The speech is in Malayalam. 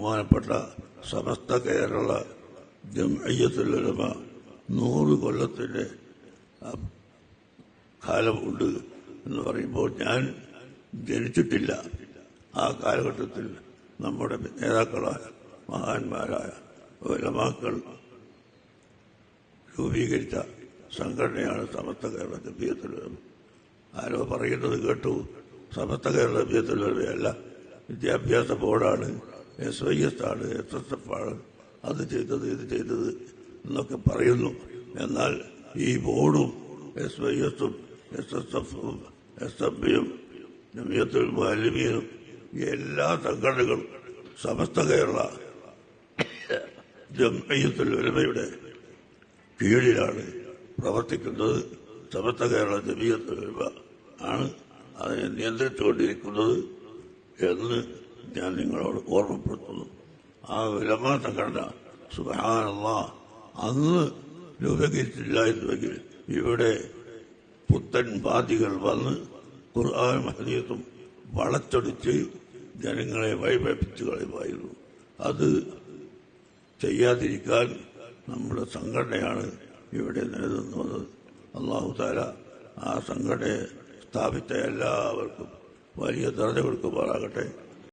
ബഹുമാനപ്പെട്ട സമസ്ത കേരള ജംഇയ്യത്തുൽ ഉലമ 100 കൊല്ലത്തിന്റെ കാലമുണ്ട് എന്ന് പറയുമ്പോൾ ഞാൻ ജനിച്ചിട്ടില്ല. ആ കാലഘട്ടത്തിൽ നമ്മുടെ നേതാക്കളായ മഹാന്മാരായ ഉലമാക്കൾ രൂപീകരിച്ച സംഘടനയാണ് സമസ്ത കേരള ജംഇയ്യത്തുൽ ഉലമ. ആരോ പറയുന്നത് കേട്ടു, സമസ്ത കേരള ജംഇയ്യത്തുൽ ഉലമയല്ല, വിദ്യാഭ്യാസ ബോർഡാണ്, SYS ആണ്, SSF ആണ്, അത് ചെയ്തത് ഇത് ചെയ്തത് എന്നൊക്കെ പറയുന്നു. എന്നാൽ ഈ ബോർഡും SYS-ഉം SSF-ഉം SFB-യും ജംഇയ്യത്തുൽ മുഅല്ലിമീനും എല്ലാ സംഘടനകളും സമസ്ത കേരള ജംഇയ്യത്തുൽ ഉലമയുടെ കീഴിലാണ് പ്രവർത്തിക്കുന്നത്. സമസ്ത കേരള ജംഇയ്യത്തുൽ ഉലമ ആണ് അതിനെ നിയന്ത്രിച്ചുകൊണ്ടിരിക്കുന്നത് എന്ന് ഞാൻ നിങ്ങളോട് ഓർമ്മപ്പെടുത്തുന്നു. ആ ഉലമാ സംഘടന സുബ്ഹാനല്ലാഹ് അന്ന് രൂപീകരിച്ചില്ലായിരുന്നുവെങ്കിൽ ഇവിടെ പുത്തൻ വാദികൾ വന്ന് ഖുർആനും ഹദീസും വളച്ചൊടിച്ച് ജനങ്ങളെ വഴിപഴിപ്പിച്ചു കളയുമായിരുന്നു. അത് ചെയ്യാതിരിക്കാൻ നമ്മുടെ സംഘടനയാണ് ഇവിടെ നിലനിന്ന് വന്നത്. അല്ലാഹു തആല ആ സംഘടനയെ സ്ഥാപിച്ച എല്ലാവർക്കും വലിയ ദർജ കൊടുക്കുമാറാകട്ടെ.